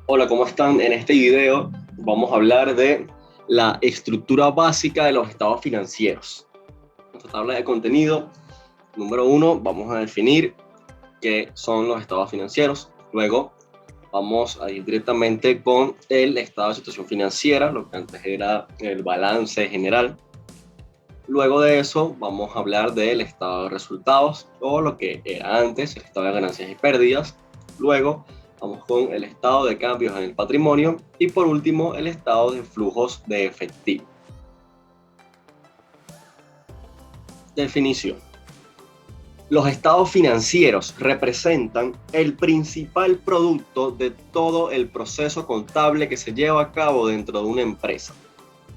Hola, ¿cómo están? En este video vamos a hablar de la estructura básica de los estados financieros. Nuestra tabla de contenido, número uno, vamos a definir qué son los estados financieros. Luego vamos a ir directamente con el estado de situación financiera, lo que antes era el balance general. Luego de eso vamos a hablar del estado de resultados o lo que era antes, el estado de ganancias y pérdidas. Luego vamos con el estado de cambios en el patrimonio y por último el estado de flujos de efectivo. Definición. Los estados financieros representan el principal producto de todo el proceso contable que se lleva a cabo dentro de una empresa.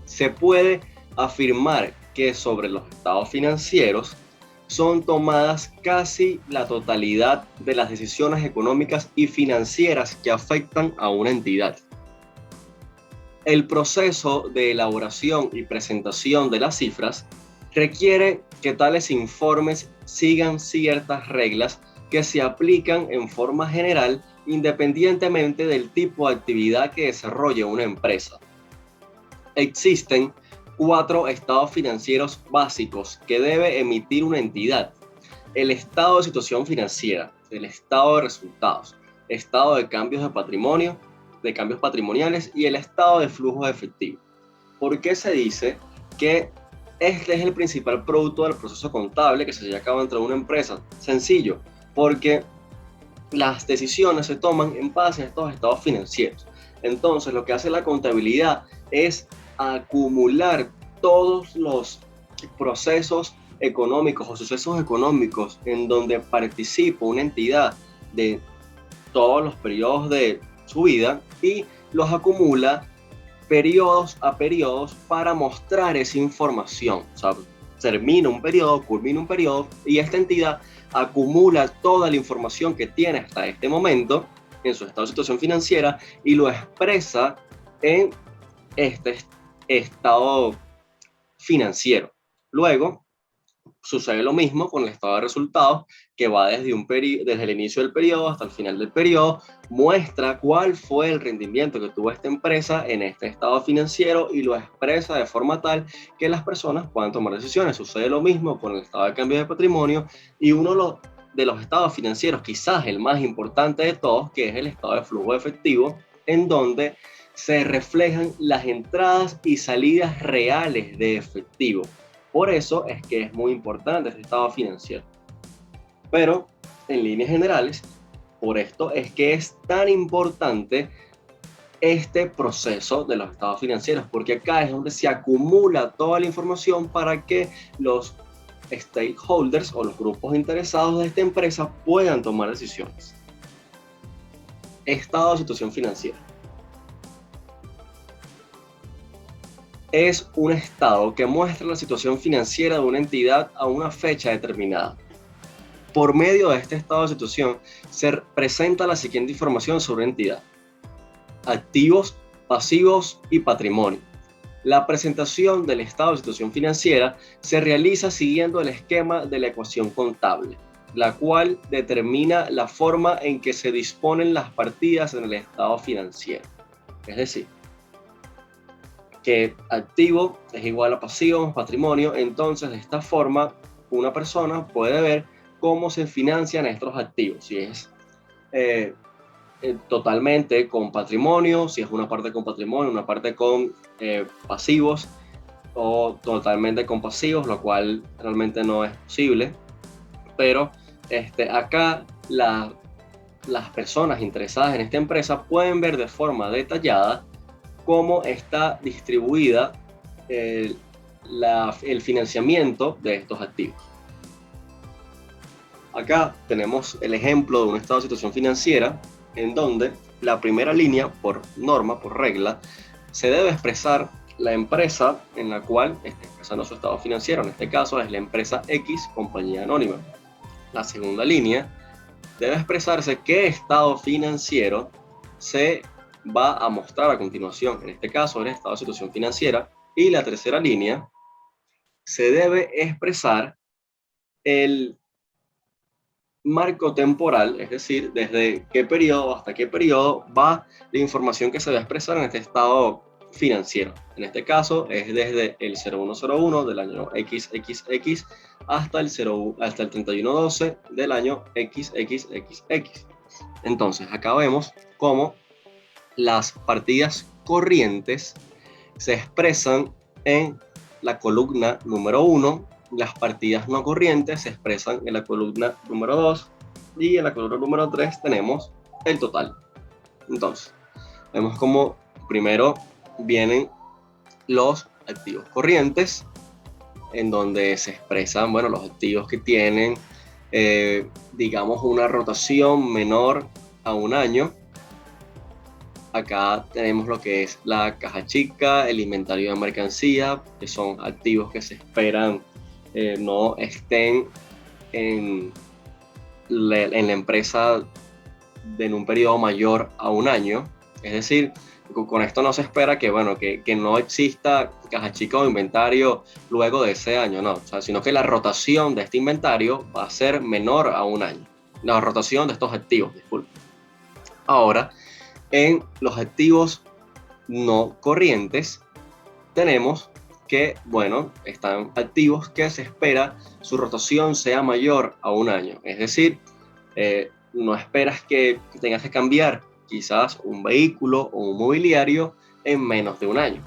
Se puede afirmar que sobre los estados financieros son tomadas casi la totalidad de las decisiones económicas y financieras que afectan a una entidad. El proceso de elaboración y presentación de las cifras requiere que tales informes sigan ciertas reglas que se aplican en forma general independientemente del tipo de actividad que desarrolle una empresa. Existen 4 estados financieros básicos que debe emitir una entidad: el estado de situación financiera, el estado de resultados, estado de cambios de patrimonio, de cambios patrimoniales y el estado de flujo de efectivo. ¿Por qué se dice que este es el principal producto del proceso contable que se lleva a cabo dentro de una empresa? Sencillo, porque las decisiones se toman en base a estos estados financieros. Entonces, lo que hace la contabilidad es acumular todos los procesos económicos o sucesos económicos en donde participa una entidad de todos los periodos de su vida y los acumula periodos a periodos para mostrar esa información. O sea, termina un periodo, culmina un periodo y esta entidad acumula toda la información que tiene hasta este momento en su estado de situación financiera y lo expresa en este estado financiero. Luego, sucede lo mismo con el estado de resultados, que va desde el inicio del periodo hasta el final del periodo, muestra cuál fue el rendimiento que tuvo esta empresa en este estado financiero y lo expresa de forma tal que las personas puedan tomar decisiones. Sucede lo mismo con el estado de cambio de patrimonio y uno de los estados financieros, quizás el más importante de todos, que es el estado de flujo efectivo, en donde se reflejan las entradas y salidas reales de efectivo. Por eso es que es muy importante este estado financiero. Pero, en líneas generales, por esto es que es tan importante este proceso de los estados financieros, porque acá es donde se acumula toda la información para que los stakeholders o los grupos interesados de esta empresa puedan tomar decisiones. Estado de situación financiera. Es un estado que muestra la situación financiera de una entidad a una fecha determinada. Por medio de este estado de situación se presenta la siguiente información sobre la entidad: activos, pasivos y patrimonio. La presentación del estado de situación financiera se realiza siguiendo el esquema de la ecuación contable, la cual determina la forma en que se disponen las partidas en el estado financiero. Es decir, que activo es igual a pasivo más patrimonio. Entonces, de esta forma, una persona puede ver cómo se financian estos activos, si es totalmente con patrimonio, si es una parte con patrimonio, una parte con pasivos o totalmente con pasivos, lo cual realmente no es posible. Pero acá las personas interesadas en esta empresa pueden ver de forma detallada cómo está distribuida el financiamiento de estos activos. Acá tenemos el ejemplo de un estado de situación financiera en donde la primera línea, por norma, por regla, se debe expresar la empresa en la cual está expresando su estado financiero. En este caso es la empresa X, compañía anónima. La segunda línea debe expresarse qué estado financiero se va a mostrar a continuación. En este caso, el estado de situación financiera. Y la tercera línea se debe expresar el marco temporal, es decir, desde qué periodo hasta qué periodo va la información que se va a expresar en este estado financiero. En este caso es desde el 0101 del año XXX hasta hasta el 3112 del año XXXX. Entonces, acá vemos cómo las partidas corrientes se expresan en la columna número 1, las partidas no corrientes se expresan en la columna número 2 y en la columna número 3 tenemos el total. Entonces, vemos como primero vienen los activos corrientes, en donde se expresan, bueno, los activos que tienen, digamos, una rotación menor a un año. Acá tenemos lo que es la caja chica, el inventario de mercancía, que son activos que se esperan no estén en la empresa en un periodo mayor a un año. Es decir, con esto no se espera que, bueno, que no exista caja chica o inventario luego de ese año, no, o sea, sino que la rotación de este inventario va a ser menor a un año. La rotación de estos activos, disculpe. Ahora, en los activos no corrientes, tenemos que, bueno, están activos que se espera su rotación sea mayor a un año. Es decir, no esperas que tengas que cambiar quizás un vehículo o un mobiliario en menos de un año,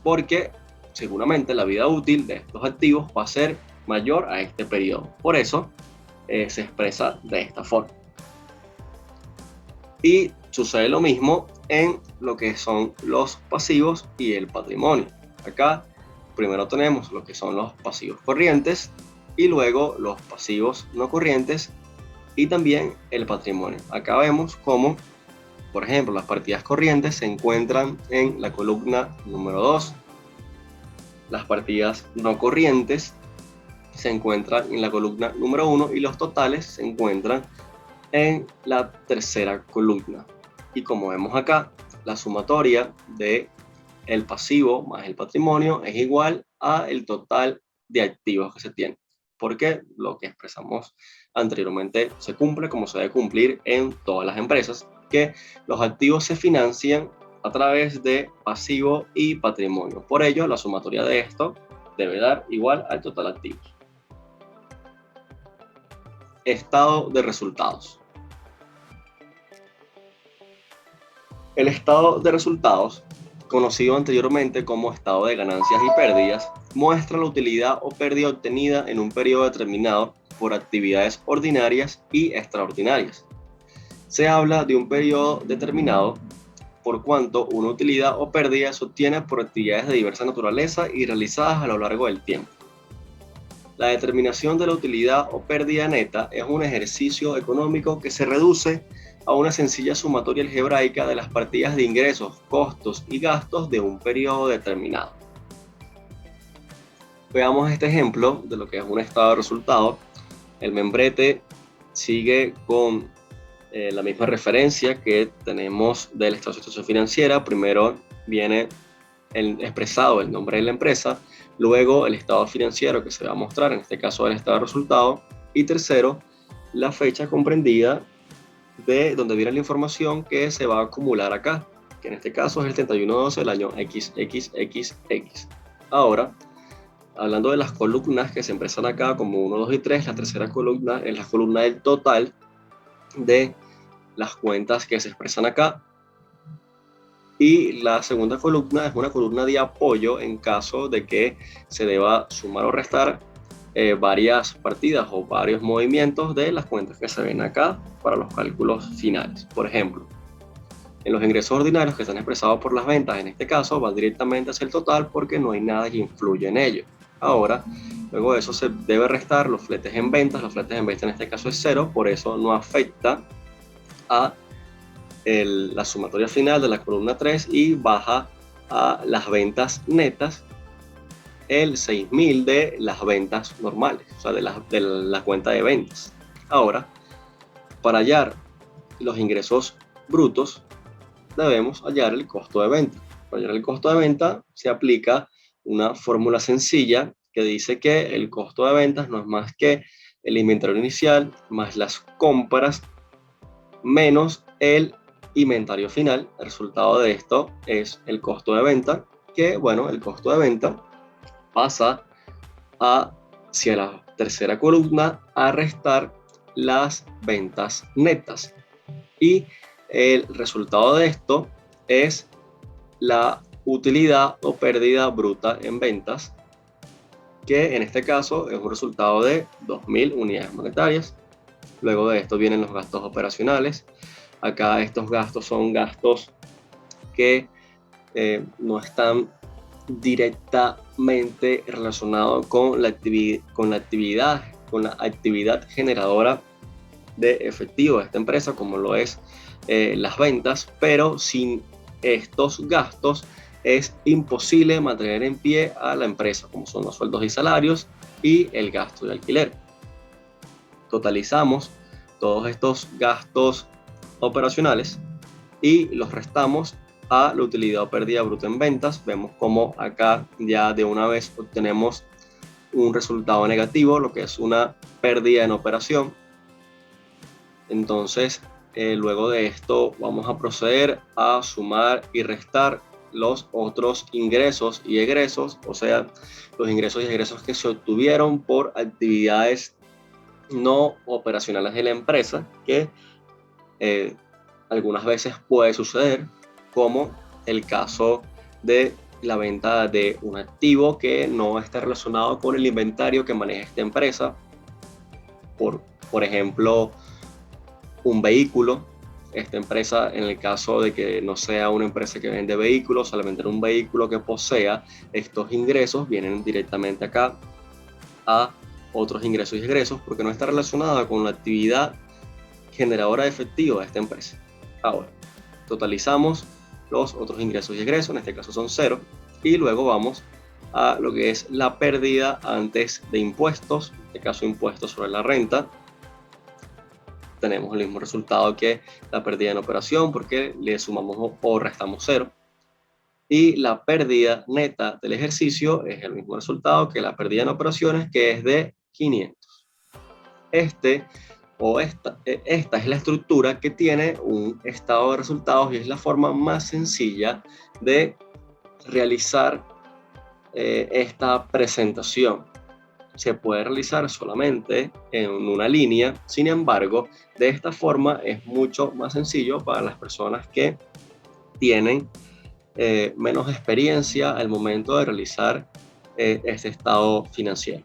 porque seguramente la vida útil de estos activos va a ser mayor a este periodo. Por eso se expresa de esta forma. Y sucede lo mismo en lo que son los pasivos y el patrimonio. Acá primero tenemos lo que son los pasivos corrientes y luego los pasivos no corrientes y también el patrimonio. Acá vemos cómo, por ejemplo, las partidas corrientes se encuentran en la columna número 2, las partidas no corrientes se encuentran en la columna número 1 y los totales se encuentran en la tercera columna. Y como vemos acá, la sumatoria de el pasivo más el patrimonio es igual a el total de activos que se tiene, porque lo que expresamos anteriormente se cumple como se debe cumplir en todas las empresas, que los activos se financian a través de pasivo y patrimonio. Por ello, la sumatoria de esto debe dar igual al total de activos. Estado de resultados. El estado de resultados, conocido anteriormente como estado de ganancias y pérdidas, muestra la utilidad o pérdida obtenida en un periodo determinado por actividades ordinarias y extraordinarias. Se habla de un periodo determinado por cuanto una utilidad o pérdida se obtiene por actividades de diversa naturaleza y realizadas a lo largo del tiempo. La determinación de la utilidad o pérdida neta es un ejercicio económico que se reduce a una sencilla sumatoria algebraica de las partidas de ingresos, costos y gastos de un periodo determinado. Veamos este ejemplo de lo que es un estado de resultado. El membrete sigue con la misma referencia que tenemos del estado de situación financiera. Primero viene expresado el nombre de la empresa, luego el estado financiero que se va a mostrar, en este caso el estado de resultado, y tercero, la fecha comprendida de donde viene la información que se va a acumular acá, que en este caso es el 31/12 del año XXXX. Ahora, hablando de las columnas que se expresan acá como 1, 2 y 3, la tercera columna es la columna del total de las cuentas que se expresan acá, y la segunda columna es una columna de apoyo en caso de que se deba sumar o restar varias partidas o varios movimientos de las cuentas que se ven acá para los cálculos finales. Por ejemplo, en los ingresos ordinarios que están expresados por las ventas, en este caso, van directamente hacia el total porque no hay nada que influya en ello. Ahora, luego de eso se debe restar los fletes en ventas. Los fletes en ventas en este caso es 0, por eso no afecta a la sumatoria final de la columna 3 y baja a las ventas netas el 6.000 de las ventas normales, o sea, de la cuenta de ventas. Ahora, para hallar los ingresos brutos, debemos hallar el costo de venta. Para hallar el costo de venta se aplica una fórmula sencilla que dice que el costo de ventas no es más que el inventario inicial más las compras menos el inventario final. El resultado de esto es el costo de venta, que bueno, el costo de venta pasa hacia la tercera columna a restar las ventas netas. Y el resultado de esto es la utilidad o pérdida bruta en ventas, que en este caso es un resultado de 2.000 unidades monetarias. Luego de esto vienen los gastos operacionales. Acá estos gastos son gastos que no están directamente relacionados con la actividad generadora de efectivo de esta empresa, como lo es las ventas, pero sin estos gastos es imposible mantener en pie a la empresa, como son los sueldos y salarios y el gasto de alquiler. Totalizamos todos estos gastos operacionales y los restamos a la utilidad o pérdida bruta en ventas. Vemos como acá ya de una vez obtenemos un resultado negativo, lo que es una pérdida en operación. Entonces, luego de esto vamos a proceder a sumar y restar los otros ingresos y egresos, o sea, los ingresos y egresos que se obtuvieron por actividades no operacionales de la empresa, que algunas veces puede suceder, como el caso de la venta de un activo que no está relacionado con el inventario que maneja esta empresa, por ejemplo, un vehículo. Esta empresa, en el caso de que no sea una empresa que vende vehículos, solamente un vehículo que posea estos ingresos, vienen directamente acá a otros ingresos y egresos, porque no está relacionada con la actividad generadora de efectivo de esta empresa. Ahora, totalizamos los otros ingresos y egresos, en este caso son cero, y luego vamos a lo que es la pérdida antes de impuestos, en este caso impuestos sobre la renta. Tenemos el mismo resultado que la pérdida en operación porque le sumamos o restamos cero. Y la pérdida neta del ejercicio es el mismo resultado que la pérdida en operaciones, que es de 500. Esta es la estructura que tiene un estado de resultados y es la forma más sencilla de realizar esta presentación. Se puede realizar solamente en una línea, sin embargo, de esta forma es mucho más sencillo para las personas que tienen menos experiencia al momento de realizar este estado financiero.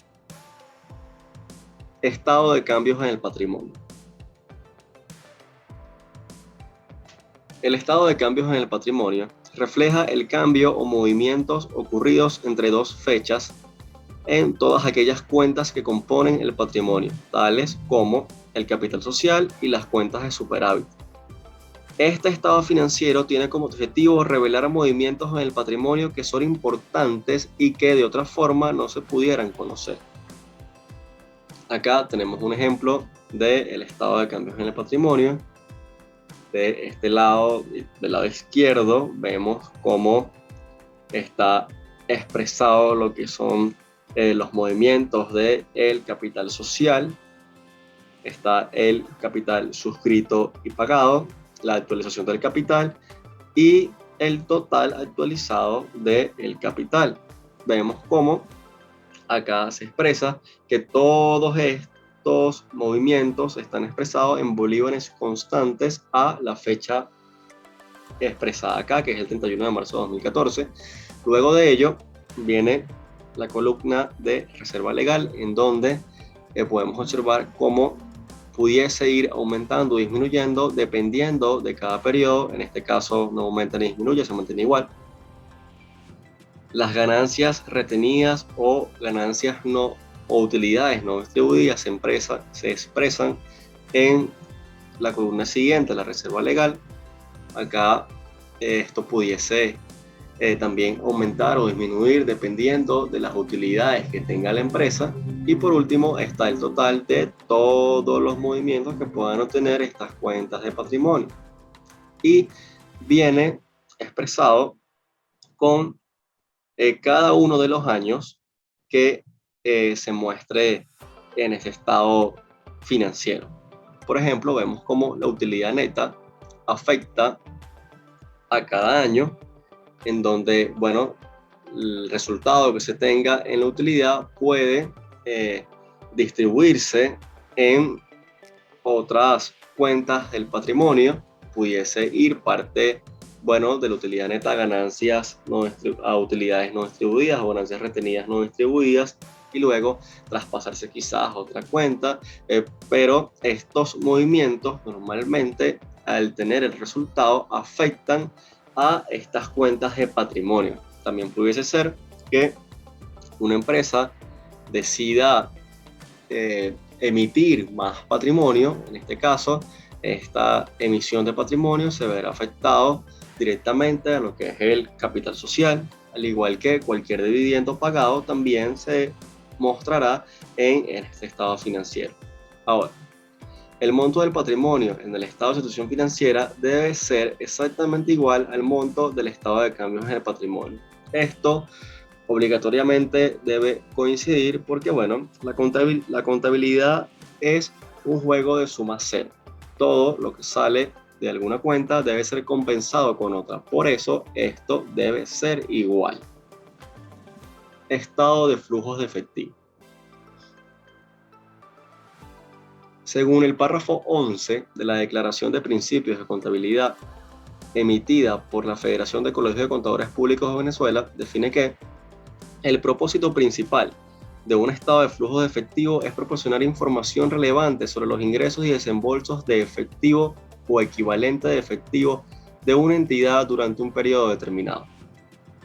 Estado de cambios en el patrimonio. El estado de cambios en el patrimonio refleja el cambio o movimientos ocurridos entre dos fechas en todas aquellas cuentas que componen el patrimonio, tales como el capital social y las cuentas de superávit. Este estado financiero tiene como objetivo revelar movimientos en el patrimonio que son importantes y que de otra forma no se pudieran conocer. Acá tenemos un ejemplo del estado de cambios en el patrimonio. De este lado, del lado izquierdo, vemos cómo está expresado lo que son los movimientos del capital social. Está el capital suscrito y pagado, la actualización del capital y el total actualizado del capital. Vemos cómo acá se expresa que todos estos movimientos están expresados en bolívares constantes a la fecha expresada acá, que es el 31 de marzo de 2014. Luego de ello viene la columna de reserva legal, en donde podemos observar cómo pudiese ir aumentando o disminuyendo dependiendo de cada periodo. En este caso no aumenta ni disminuye, se mantiene igual. Las ganancias retenidas o ganancias no o utilidades no distribuidas se expresan en la columna siguiente, la reserva legal. Acá esto pudiese también aumentar o disminuir dependiendo de las utilidades que tenga la empresa. Y por último está el total de todos los movimientos que puedan obtener estas cuentas de patrimonio. Y viene expresado con cada uno de los años que se muestre en ese estado financiero. Por ejemplo, vemos cómo la utilidad neta afecta a cada año, en donde, bueno, el resultado que se tenga en la utilidad puede distribuirse en otras cuentas del patrimonio, pudiese ir parte, bueno, de la utilidad neta a ganancias a utilidades no distribuidas o ganancias retenidas no distribuidas, y luego traspasarse quizás a otra cuenta, pero estos movimientos normalmente, al tener el resultado, afectan a estas cuentas de patrimonio. También pudiese ser que una empresa decida emitir más patrimonio. En este caso, esta emisión de patrimonio se verá afectado directamente a lo que es el capital social, al igual que cualquier dividendo pagado también se mostrará en este estado financiero. Ahora, el monto del patrimonio en el estado de situación financiera debe ser exactamente igual al monto del estado de cambios en el patrimonio. Esto obligatoriamente debe coincidir porque, bueno, la contabilidad es un juego de suma cero. Todo lo que sale de alguna cuenta debe ser compensado con otra. Por eso, esto debe ser igual. Estado de flujos de efectivo. Según el párrafo 11 de la Declaración de Principios de Contabilidad emitida por la Federación de Colegios de Contadores Públicos de Venezuela, define que el propósito principal de un estado de flujo de efectivo es proporcionar información relevante sobre los ingresos y desembolsos de efectivo o equivalente de efectivo de una entidad durante un periodo determinado,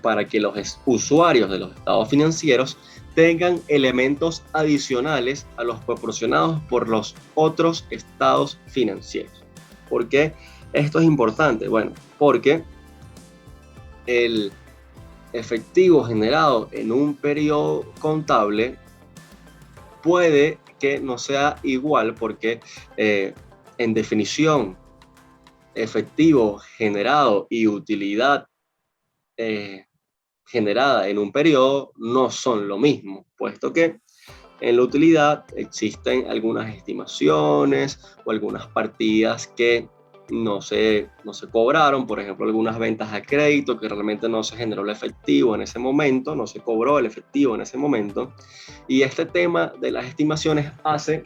para que los usuarios de los estados financieros tengan elementos adicionales a los proporcionados por los otros estados financieros. ¿Por qué esto es importante? Bueno, porque el efectivo generado en un periodo contable puede que no sea igual, porque en definición, efectivo generado y utilidad generada en un periodo no son lo mismo, puesto que en la utilidad existen algunas estimaciones o algunas partidas que no se cobraron, por ejemplo, algunas ventas a crédito que realmente no se generó el efectivo en ese momento, no se cobró el efectivo en ese momento. Y este tema de las estimaciones hace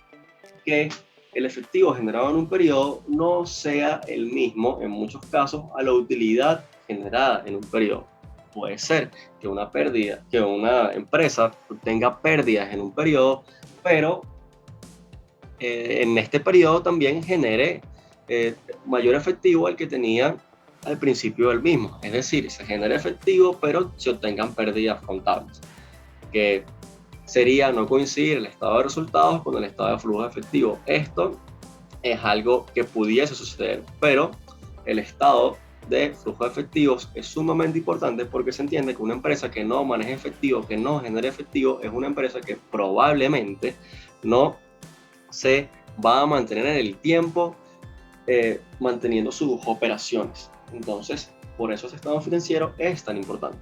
que el efectivo generado en un periodo no sea el mismo, en muchos casos, a la utilidad generada en un periodo. Puede ser que una empresa tenga pérdidas en un periodo, pero en este periodo también genere mayor efectivo al que tenía al principio del mismo. Es decir, se genera efectivo, pero se obtengan pérdidas contables, que sería no coincidir el estado de resultados con el estado de flujo efectivo. Esto es algo que pudiese suceder, pero el estado de flujo de efectivos es sumamente importante porque se entiende que una empresa que no maneja efectivo, que no genera efectivo, es una empresa que probablemente no se va a mantener en el tiempo manteniendo sus operaciones. Entonces, por eso ese estado financiero es tan importante.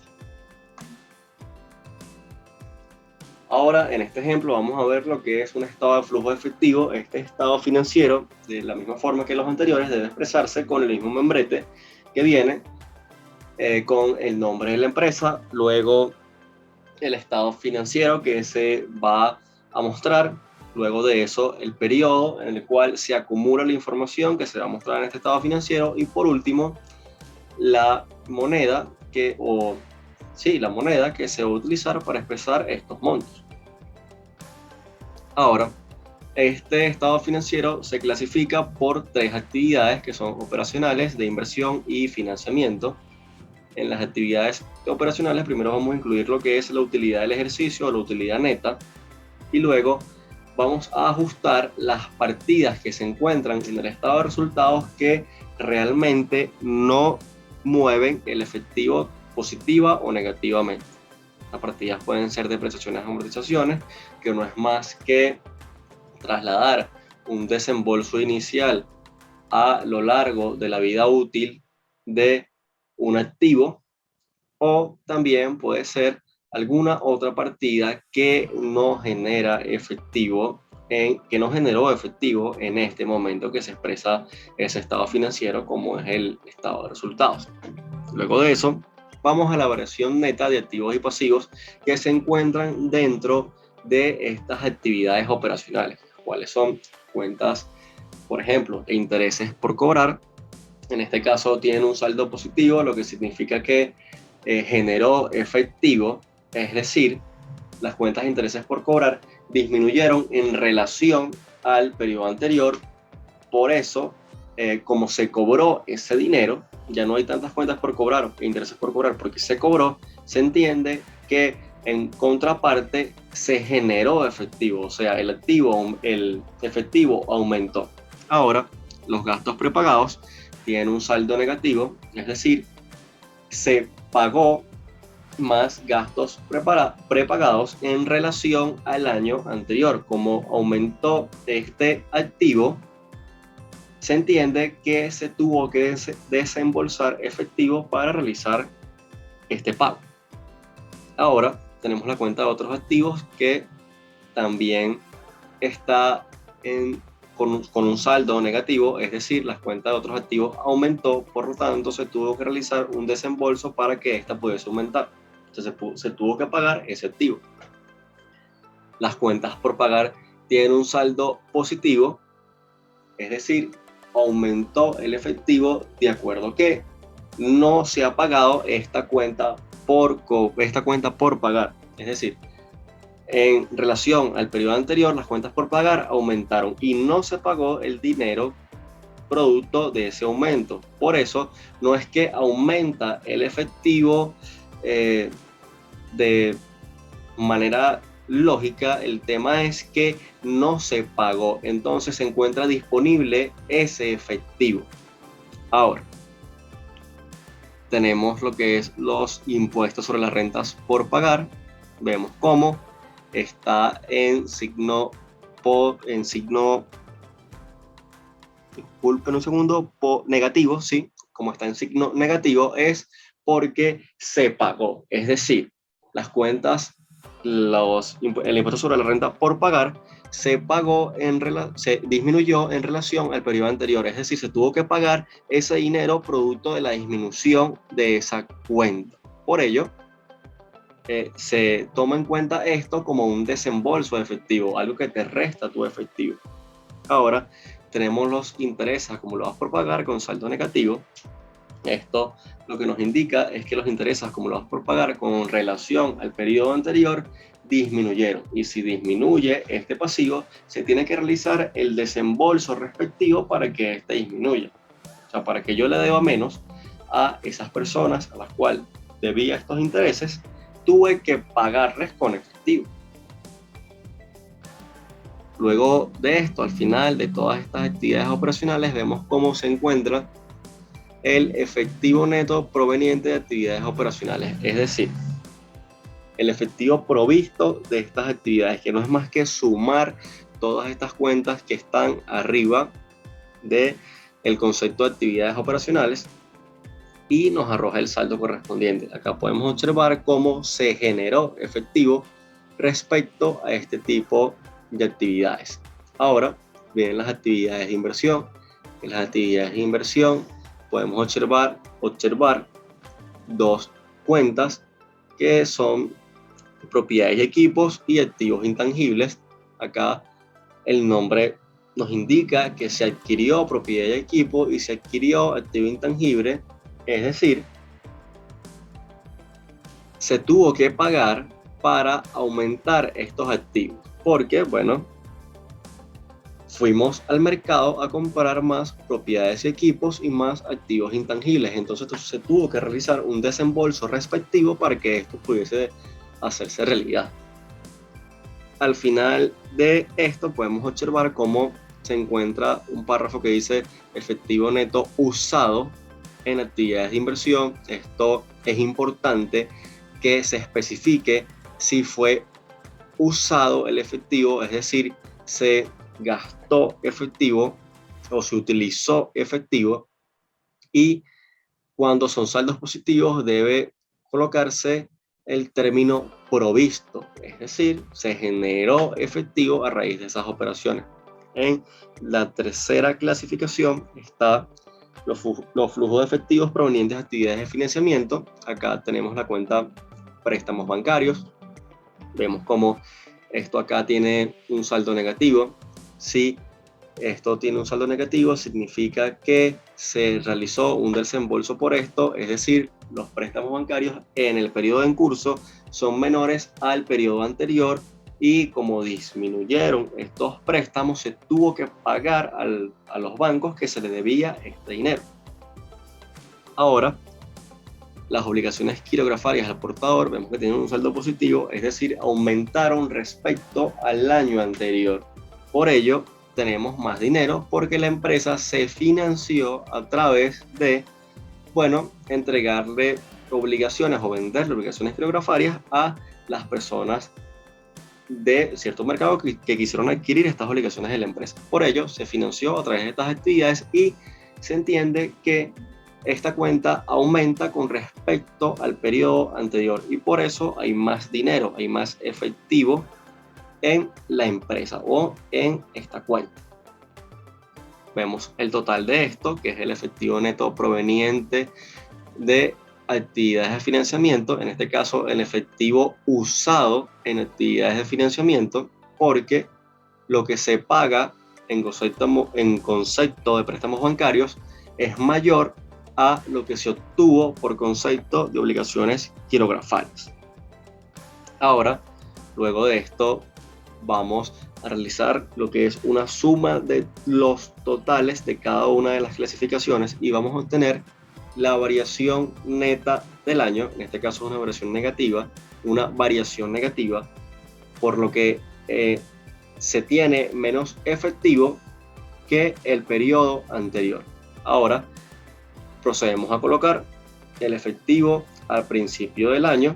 Ahora, en este ejemplo, vamos a ver lo que es un estado de flujo efectivo. Este estado financiero, de la misma forma que los anteriores, debe expresarse con el mismo membrete que viene con el nombre de la empresa, luego el estado financiero que se va a mostrar, luego de eso el periodo en el cual se acumula la información que se va a mostrar en este estado financiero, y por último la moneda la moneda que se va a utilizar para expresar estos montos. Ahora, este estado financiero se clasifica por tres actividades que son operacionales, de inversión y financiamiento. En las actividades operacionales primero vamos a incluir lo que es la utilidad del ejercicio o la utilidad neta, y luego vamos a ajustar las partidas que se encuentran en el estado de resultados que realmente no mueven el efectivo positiva o negativamente. Las partidas pueden ser depreciaciones y amortizaciones, que no es más que trasladar un desembolso inicial a lo largo de la vida útil de un activo, o también puede ser alguna otra partida que no genera efectivo que no generó efectivo en este momento que se expresa ese estado financiero como es el estado de resultados. Luego de eso, vamos a la variación neta de activos y pasivos que se encuentran dentro de estas actividades operacionales, cuáles son cuentas, por ejemplo, de intereses por cobrar. En este caso tienen un saldo positivo, lo que significa que generó efectivo, es decir, las cuentas de intereses por cobrar disminuyeron en relación al periodo anterior. Por eso, como se cobró ese dinero, ya no hay tantas cuentas por cobrar, intereses por cobrar, porque se cobró, se entiende que en contraparte se generó efectivo, o sea, el efectivo aumentó. Ahora, los gastos prepagados tienen un saldo negativo, es decir, se pagó más gastos prepagados en relación al año anterior. Como aumentó este activo, se entiende que se tuvo que desembolsar efectivo para realizar este pago. Ahora tenemos la cuenta de otros activos que también está con un saldo negativo, es decir, las cuentas de otros activos aumentó, por lo tanto se tuvo que realizar un desembolso para que ésta pudiese aumentar. Entonces se tuvo que pagar ese activo. Las cuentas por pagar tienen un saldo positivo, es decir, aumentó el efectivo de acuerdo a que no se ha pagado esta cuenta por pagar. Es decir, en relación al periodo anterior, las cuentas por pagar aumentaron y no se pagó el dinero producto de ese aumento. Por eso, no es que aumenta el efectivo de manera lógica, el tema es que no se pagó, entonces se encuentra disponible ese efectivo. Ahora, tenemos lo que es los impuestos sobre las rentas por pagar. Vemos cómo está en signo, disculpen un segundo, negativo, ¿sí? Como está en signo negativo es porque se pagó, es decir, las cuentas, el impuesto sobre la renta por pagar se pagó se disminuyó en relación al periodo anterior, es decir, se tuvo que pagar ese dinero producto de la disminución de esa cuenta. Por ello, se toma en cuenta esto como un desembolso efectivo, algo que te resta tu efectivo. Ahora tenemos los intereses acumulados por pagar con saldo negativo. Esto lo que nos indica es que los intereses acumulados por pagar con relación al periodo anterior disminuyeron. Y si disminuye este pasivo, se tiene que realizar el desembolso respectivo para que este disminuya. O sea, para que yo le deba menos a esas personas a las cuales debía estos intereses, tuve que pagarles con efectivo. Luego de esto, al final de todas estas actividades operacionales, vemos cómo se encuentra el efectivo neto proveniente de actividades operacionales, es decir, el efectivo provisto de estas actividades, que no es más que sumar todas estas cuentas que están arriba del concepto de actividades operacionales y nos arroja el saldo correspondiente. Acá podemos observar cómo se generó efectivo respecto a este tipo de actividades. Ahora vienen las actividades de inversión. En las actividades de inversión podemos observar dos cuentas que son propiedades y equipos y activos intangibles. Acá el nombre nos indica que se adquirió propiedad y equipo y se adquirió activo intangible, es decir, se tuvo que pagar para aumentar estos activos, porque, bueno, fuimos al mercado a comprar más propiedades y equipos y más activos intangibles, entonces se tuvo que realizar un desembolso respectivo para que esto pudiese hacerse realidad. Al final de esto podemos observar cómo se encuentra un párrafo que dice efectivo neto usado en actividades de inversión. Esto es importante que se especifique si fue usado el efectivo, es decir, se gastó efectivo o se utilizó efectivo, y cuando son saldos positivos debe colocarse el término provisto, es decir, se generó efectivo a raíz de esas operaciones. En la tercera clasificación está los flujos de efectivos provenientes de actividades de financiamiento. Acá tenemos la cuenta préstamos bancarios. Vemos cómo esto acá tiene un saldo negativo. Si esto tiene un saldo negativo, significa que se realizó un desembolso por esto, es decir, los préstamos bancarios en el periodo en curso son menores al periodo anterior, y como disminuyeron estos préstamos, se tuvo que pagar a los bancos que se les debía este dinero. Ahora, las obligaciones quirografarias al portador, vemos que tienen un saldo positivo, es decir, aumentaron respecto al año anterior. Por ello, tenemos más dinero porque la empresa se financió a través de, entregarle obligaciones o venderle obligaciones quirografarias a las personas de cierto mercado que quisieron adquirir estas obligaciones de la empresa. Por ello, se financió a través de estas actividades y se entiende que esta cuenta aumenta con respecto al periodo anterior, y por eso hay más dinero, hay más efectivo en la empresa o en esta cuenta. Vemos el total de esto, que es el efectivo neto proveniente de actividades de financiamiento, en este caso el efectivo usado en actividades de financiamiento, porque lo que se paga en concepto de préstamos bancarios es mayor a lo que se obtuvo por concepto de obligaciones quirografales. Ahora, luego de esto, vamos a realizar lo que es una suma de los totales de cada una de las clasificaciones y vamos a obtener la variación neta del año. En este caso es una variación negativa, por lo que se tiene menos efectivo que el periodo anterior. Ahora procedemos a colocar el efectivo al principio del año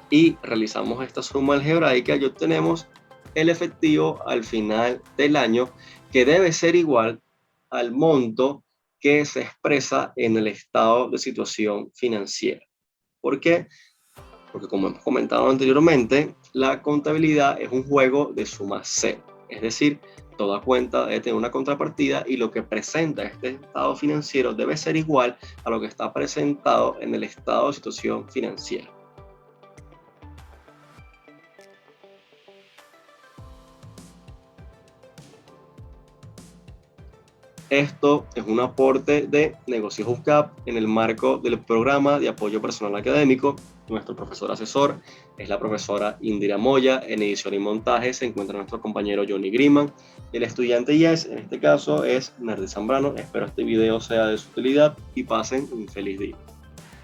y realizamos esta suma algebraica y obtenemos el efectivo al final del año, que debe ser igual al monto que se expresa en el estado de situación financiera. ¿Por qué? Porque, como hemos comentado anteriormente, la contabilidad es un juego de suma cero, es decir, toda cuenta debe tener una contrapartida y lo que presenta este estado financiero debe ser igual a lo que está presentado en el estado de situación financiera. Esto es un aporte de Negocios UCAP en el marco del programa de apoyo personal académico. Nuestro profesor asesor es la profesora Indira Moya. En edición y montaje se encuentra nuestro compañero Johnny Griman. El estudiante Yes, en este caso, es Nerdy Zambrano. Espero este video sea de su utilidad y pasen un feliz día.